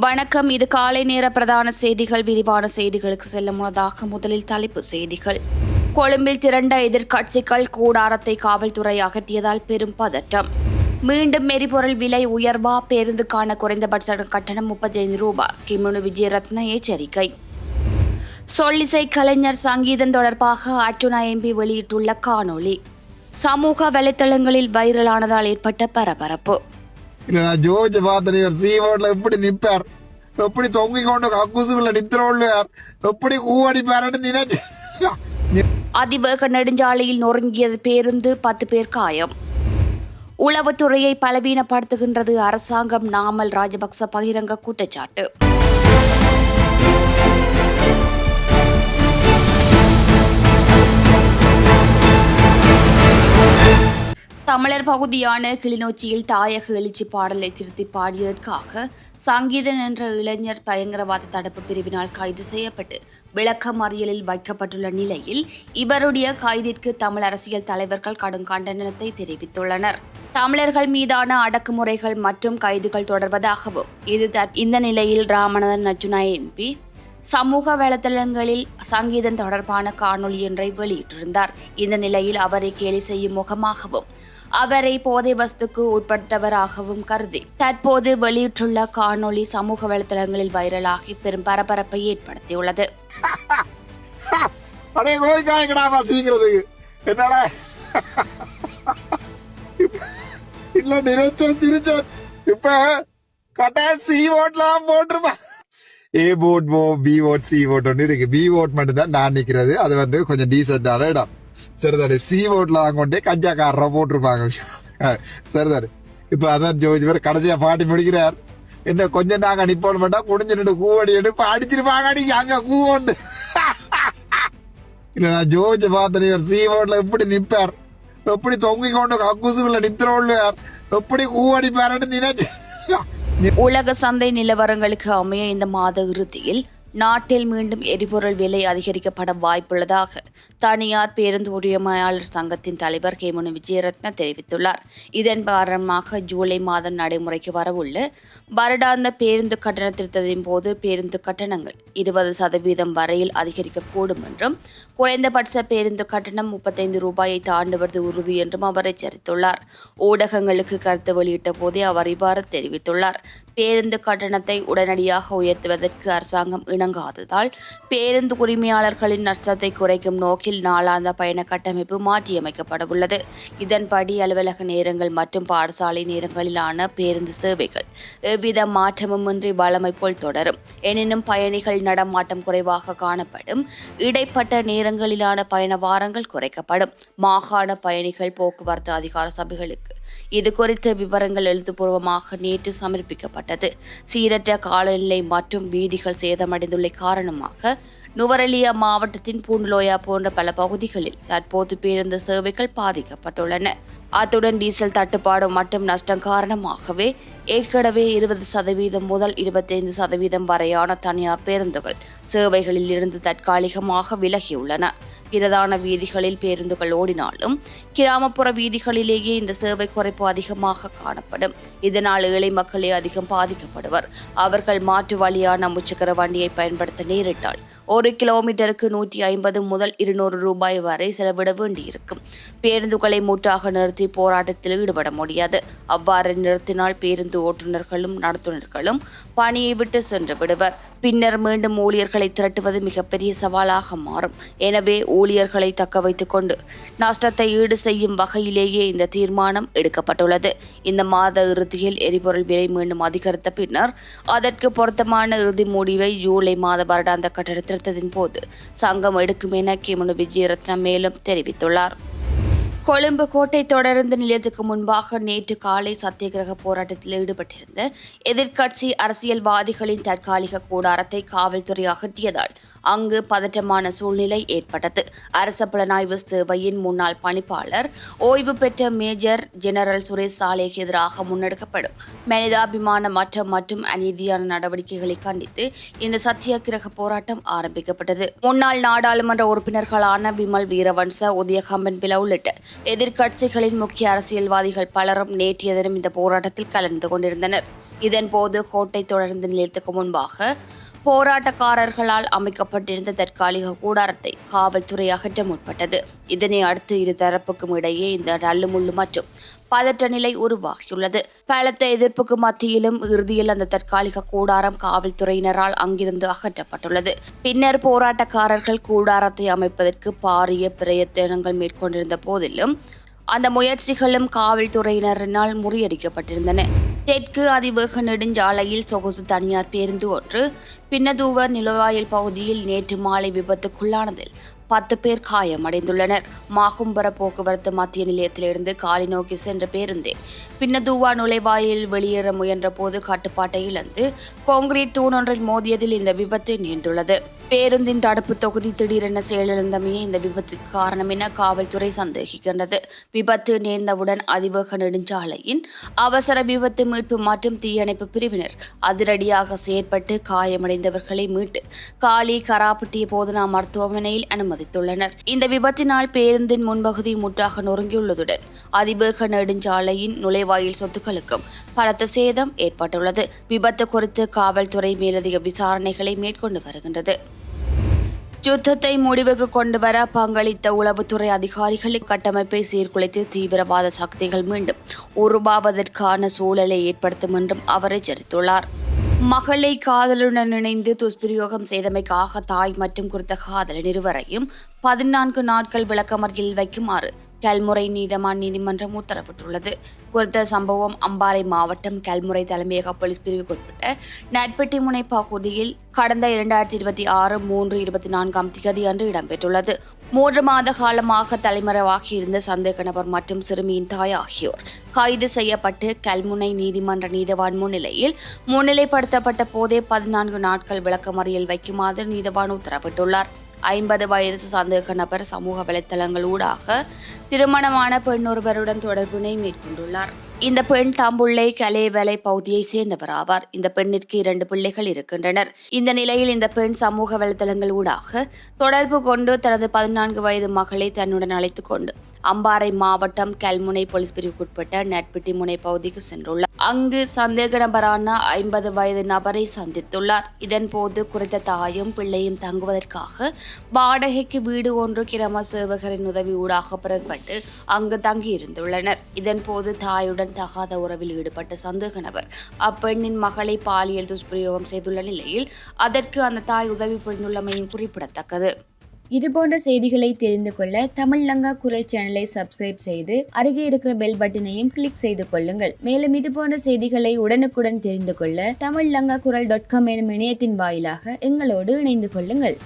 வணக்கம். இது காலை நேர பிரதான செய்திகள். விரிவான செய்திகளுக்கு செல்லும் முன்னதாக முதலில் தலைப்பு செய்திகள். கொழும்பில் திரண்ட எதிர்க்கட்சிகள் கூடாரத்தை காவல்துறை அகற்றியதால் பெரும் பதட்டம். மீண்டும் எரிபொருள் விலை உயர்வா? பேருந்துக்கான குறைந்தபட்ச கட்டணம் 35 ரூபாய். கிமுனு விஜயரத்ன எச்சரிக்கை. சொல்லிசை கலைஞர் சங்கீதம் தொடர்பாக அர்ஜுனா எம்பி வெளியிட்டுள்ள காணொளி சமூக வலைத்தளங்களில் வைரலானதால் ஏற்பட்ட பரபரப்பு. ஜோர்ஜ் பாத்தனைவர் சீவோட்ல எப்படி நிப்பார், எப்படி தொங்கி கொண்டு கக்கூசுக்குள்ள நித்திரோள்வார், எப்படி கூவடிப்பார்னு நினைச்சு. அதிவேக நெடுஞ்சாலையில் நொறுங்கியது பேருந்து, 10 பேர் காயம். உளவுத்துறையை பலவீனப்படுத்துகின்றது அரசாங்கம். நாமல் ராஜபக்ச பகிரங்க குற்றச்சாட்டு. தமிழர் பகுதியான கிளிநொச்சியில் தாயக எழுச்சி பாடலை திருத்தி பாடியதற்காக சங்கீதன் என்ற இளைஞர் பயங்கரவாத தடுப்பு பிரிவினால் கைது செய்யப்பட்டு விளக்கமறியலில் வைக்கப்பட்டுள்ள நிலையில் இவருடைய கைதிற்கு தமிழ் அரசியல் தலைவர்கள் கடும் கண்டனத்தை தெரிவித்துள்ளனர். தமிழர்கள் மீதான அடக்குமுறைகள் மற்றும் கைதுகள் தொடர்வதாகவும் இந்த நிலையில் ராமநாதன் அர்ஜுனா எம்பி சமூக வலைதளங்களில் சங்கீதம் தொடர்பான காணொலி ஒன்றை வெளியிட்டிருந்தார். இந்த நிலையில் அவரை கேலி செய்யும் முகமாகவும் அவரை போதை வஸ்துக்கு உட்பட்டவராகவும் கருதி தற்போது வெளியிட்டுள்ள காணொலி சமூக வலைதளங்களில் வைரலாகி பெரும் பரபரப்பை ஏற்படுத்தியுள்ளது. A vote, B vote, C vote ஒன்று இருக்கு. B vote மட்டும் தான் நான் நிக்கிறது. அது வந்து கொஞ்சம் டீசென்டான இடம். சரிதாரு. C voteல கொண்டே கஞ்சாக்காரரை போட்டிருப்பாங்க. சரிதாரு. இப்ப அதான் ஜோஜி பேர் கடைசியா பாட்டி முடிக்கிறார். என்ன கொஞ்சம் நாங்க நிப்போட மாட்டா குடிஞ்சு நின்று கூவடி எடுப்பு அடிச்சிருப்பாங்க. அடிக்க அங்க கூவண்டு இல்ல. நான் ஜோஜி பாத்தனைவர் C voteல எப்படி நிப்பார், எப்படி தொங்கி கொண்டு கக்கூசுக்குள்ள நித்திரோள்வார், எப்படி கூவடிப்பாருன்னு நினைச்சு. உலக சந்தை நிலவரங்களுக்கு அமைய இந்த மாத இறுதியில் நாட்டில் மீண்டும் எரிபொருள் விலை அதிகரிக்கப்பட வாய்ப்புள்ளதாக தனியார் பேருந்து உரிமையாளர் சங்கத்தின் தலைவர் கிமுனு விஜயரத்ன தெரிவித்துள்ளார். இதன் காரணமாக ஜூலை மாதம் நடைமுறைக்கு வரவுள்ள வருடாந்த பேருந்து கட்டண திருத்தத்தின் போது பேருந்து கட்டணங்கள் 20% வரையில் அதிகரிக்கக்கூடும் என்றும் குறைந்தபட்ச பேருந்து கட்டணம் 35 ரூபாயை தாண்டுவது உறுதி என்றும் அவர் எச்சரித்துள்ளார். ஊடகங்களுக்கு கருத்து வெளியிட்ட போதே அவர் இவ்வாறு தெரிவித்துள்ளார். பேருந்து கட்டணத்தை உடனடியாக உயர்த்துவதற்கு அரசாங்கம் இணங்காததால் பேருந்து உரிமையாளர்களின் நஷ்டத்தை குறைக்கும் நோக்கில் நாளாந்த பயண கட்டமைப்பு மாற்றியமைக்கப்படவுள்ளது. இதன்படி அலுவலக நேரங்கள் மற்றும் பாடசாலை நேரங்களிலான பேருந்து சேவைகள் எவ்வித மாற்றமுமின்றி வழமை போல் தொடரும். எனினும் பயணிகள் நடமாட்டம் குறைவாக காணப்படும். இடைப்பட்ட நேரங்களிலான பயண வாரங்கள் குறைக்கப்படும். மாகாண பயணிகள் போக்குவரத்து அதிகார சபைகளுக்கு இது குறித்த விவரங்கள் எழுத்துப்பூர்வமாக நேற்று சமர்ப்பிக்கப்பட்டது. சீரற்ற காலநிலை மற்றும் வீதிகள் சேதமடைந்துள்ள காரணமாக நுவரெலியா மாவட்டத்தின் பூண்டுலோயா போன்ற பல பகுதிகளில் தற்போது பேருந்து சேவைகள் பாதிக்கப்பட்டுள்ளன. அத்துடன் டீசல் தட்டுப்பாடு மற்றும் நஷ்டம் காரணமாகவே ஏற்கனவே 20% முதல் 25% வரையான தனியார் பேருந்துகள் சேவைகளில் இருந்து தற்காலிகமாக விலகியுள்ளன. பிரதான வீதிகளில் பேருந்துகள் ஓடினாலும் கிராமப்புற வீதிகளிலேயே இந்த சேவை குறைப்பு அதிகமாக காணப்படும். இதனால் ஏழை மக்களே அதிகம் பாதிக்கப்படுவர். அவர்கள் மாற்று வழியான முச்சக்கர வண்டியை பயன்படுத்த நேரிட்டால் 1 கிலோமீட்டருக்கு 150 முதல் 200 ரூபாய் வரை செலவிட வேண்டியிருக்கும். பேருந்துகளை மூட்டாக நிறுத்தி போராட்டத்தில் ஈடுபட முடியாது. அவ்வாறு நிறுத்தினால் பேருந்து ஓட்டுநர்களும் நடத்துனர்களும் பணியை விட்டு சென்று விடுவர். பின்னர் மீண்டும் ஊழியர்களை திரட்டுவது மிகப்பெரிய சவாலாக மாறும். எனவே ஊழியர்களை தக்க வைத்துக் கொண்டு நஷ்டத்தை ஈடு செய்யும் வகையிலேயே இந்த தீர்மானம் எடுக்கப்பட்டுள்ளது. இந்த மாத இறுதியில் எரிபொருள் விலை மீண்டும் அதிகரித்த பின்னர் அதற்கு பொருத்தமான இறுதி முடிவை ஜூலை மாத வருடாந்த கட்டண திருத்தத்தின் போது சங்கம் எடுக்கும் என கிமுனு விஜயரத்ன மேலும் தெரிவித்துள்ளார். கொழும்பு கோட்டை தொடருந்து நிலையத்துக்கு முன்பாக நேற்று காலை சத்தியகிரக போராட்டத்தில் ஈடுபட்டிருந்த எதிர்க்கட்சி அரசியல்வாதிகளின் தற்காலிக கூடாரத்தை காவல்துறை அகற்றியதால் அங்கு பதற்றமான சூழ்நிலை ஏற்பட்டது. அரச புலனாய்வு சேவையின் முன்னாள் பணிப்பாளர் ஓய்வு பெற்ற மேஜர் ஜெனரல் சுரேஷ் சாலேக்கு எதிராக முன்னெடுக்கப்படும் மனிதாபிமான மற்றும் அநீதியான நடவடிக்கைகளை கண்டித்து இந்த சத்தியாகிரக போராட்டம் ஆரம்பிக்கப்பட்டது. முன்னாள் நாடாளுமன்ற உறுப்பினர்களான விமல் வீரவன்ச, உதயகம்பன் பில உள்ளிட்ட எதிர்க்கட்சிகளின் முக்கிய அரசியல்வாதிகள் பலரும் நேற்றைய தினம் இந்த போராட்டத்தில் கலந்து கொண்டிருந்தனர். இதன்போது கோட்டை தொடர்ந்து நிலையத்துக்கு முன்பாக போராட்டக்காரர்களால் அமைக்கப்பட்டிருந்த தற்காலிக கூடாரத்தை காவல்துறை அகற்ற முற்பட்டது. இதனை அடுத்து இரு தரப்புக்கும் இடையே இந்த தள்ளுமுள்ளு மற்றும் பதற்ற நிலை உருவாகியுள்ளது. பலத்த எதிர்ப்புக்கு மத்தியிலும் இறுதியில் அந்த தற்காலிக கூடாரம் காவல்துறையினரால் அங்கிருந்து அகற்றப்பட்டுள்ளது. பின்னர் போராட்டக்காரர்கள் கூடாரத்தை அமைப்பதற்கு பாரிய பிரயத்தனங்கள் மேற்கொண்டிருந்த போதிலும் அந்த முயற்சிகளும் காவல்துறையினரினால் முறியடிக்கப்பட்டிருந்தன. தெற்கு அதிவேக நெடுஞ்சாலையில் சொகுசு தனியார் பேருந்து ஒன்று பின்னதூவர் நிலவாயில் பகுதியில் நேற்று மாலை விபத்துக்குள்ளானதில் 10 பேர் காயமடைந்துள்ளனர். மாகும்பர போக்குவரத்து மத்திய நிலையத்திலிருந்து காலி நோக்கி சென்ற பேருந்தே பின்னதூவா நுழைவாயில் வெளியேற முயன்ற போது கட்டுப்பாட்டை இழந்து கான்கிரீட் தூண் ஒன்றில் மோதியதில் இந்த விபத்து நேர்ந்துள்ளது. பேருந்தின் தடுப்பு தொகுதி திடீரென செயலிழந்தமையே இந்த விபத்துக்கு காரணம் என காவல்துறை சந்தேகிக்கின்றது. விபத்து நேர்ந்தவுடன் அதிவேக நெடுஞ்சாலையின் அவசர விபத்து மீட்பு மற்றும் தீயணைப்பு பிரிவினர் அதிரடியாக செயற்பட்டு காயமடைந்தவர்களை மீட்டு காலி கராப்பட்டிய போதனா மருத்துவமனையில் அனுமதித்துள்ளனர். இந்த விபத்தினால் பேருந்தின் முன்பகுதி முற்றாக நொறுங்கியுள்ளதுடன் அதிவேக நெடுஞ்சாலையின் நுழைவாயில் சொத்துக்களுக்கும் பலத்த சேதம் ஏற்பட்டுள்ளது. விபத்து குறித்து காவல்துறை மேலதிக விசாரணைகளை மேற்கொண்டு வருகின்றது. யுத்தத்தை முடிவுக்கு கொண்டுவர பங்களித்த உளவுத்துறை அதிகாரிகளின் கட்டமைப்பை சீர்குலைத்து தீவிரவாத சக்திகள் மீண்டும் உருவாவதற்கான சூழலை ஏற்படுத்தும் என்றும் அவர் எச்சரித்துள்ளார். மகளை காதலுடன் இணைந்து துஷ்பிரயோகம் செய்தமைக்காக தாய் மற்றும் குறித்த காதலன் இருவரையும் 14 நாட்கள் விளக்கமறியலில் வைக்குமாறு கல்முறை நீதிமன்றம் உத்தரவிட்டுள்ளது. குறித்த சம்பவம் அம்பாறை மாவட்டம் கல்முறை தலைமையக போலீஸ் பிரிவுக்குட்பட்ட நட்பெட்டி முனை பகுதியில் கடந்த 2026 3/24 திகதி அன்று இடம்பெற்றுள்ளது. 3 மாத காலமாக தலைமறைவாகியிருந்த சந்தேக நபர் மற்றும் சிறுமியின் தாய் ஆகியோர் கைது செய்யப்பட்டு கல்முனை நீதிமன்ற நீதவான் முன்னிலையில் முன்னிலைப்படுத்தப்பட்ட போதே 14 நாட்கள் விளக்கமறியல் வைக்குமாறு நீதவான் உத்தரவிட்டுள்ளார். 50 வயது சந்தேக நபர் சமூக வலைத்தளங்கள் ஊடாக திருமணமான பெண் ஒருவருடன் தொடர்பினை மேற்கொண்டுள்ளார். இந்த பெண் தம்புள்ளை கலேவலை பகுதியை சேர்ந்தவர் ஆவார். இந்த பெண்ணிற்கு 2 பிள்ளைகள் இருக்கின்றனர். இந்த நிலையில் இந்த பெண் சமூக வலைத்தளங்கள் ஊடாக தொடர்பு கொண்டு தனது 14 வயது மகளை தன்னுடன் அழைத்துக் கொண்டு அம்பாறை மாவட்டம் கல்முனை போலீஸ் பிரிவுக்குட்பட்ட நட்பெட்டி முனை பகுதிக்கு சென்றுள்ளார். அங்கு சந்தேக நபரான 50 வயது நபரை சந்தித்துள்ளார். இதன்போது குறித்த தாயும் பிள்ளையும் தங்குவதற்காக வாடகைக்கு வீடு ஒன்று கிராம சேவகரின் உதவி ஊடாக பெறப்பட்டு அங்கு தங்கியிருந்துள்ளனர். இதன்போது தாயுடன் தகாத உறவில் ஈடுபட்ட சந்தேக நபர் அப்பெண்ணின் மகளை பாலியல் துஷ்பிரயோகம் செய்துள்ள நிலையில் அதற்கு அந்த தாய் உதவி புரிந்துள்ளமையும் குறிப்பிடத்தக்கது. இதுபோன்ற செய்திகளை தெரிந்து கொள்ள தமிழ் லங்கா குரல் சேனலை சப்ஸ்கிரைப் செய்து அருகே இருக்கிற பெல் பட்டனையும் கிளிக் செய்து கொள்ளுங்கள். மேலும் இதுபோன்ற செய்திகளை உடனுக்குடன் தெரிந்து கொள்ள தமிழ்லங்காகுரல்.com எனும் இணையத்தின் வாயிலாக எங்களோடு இணைந்து கொள்ளுங்கள்.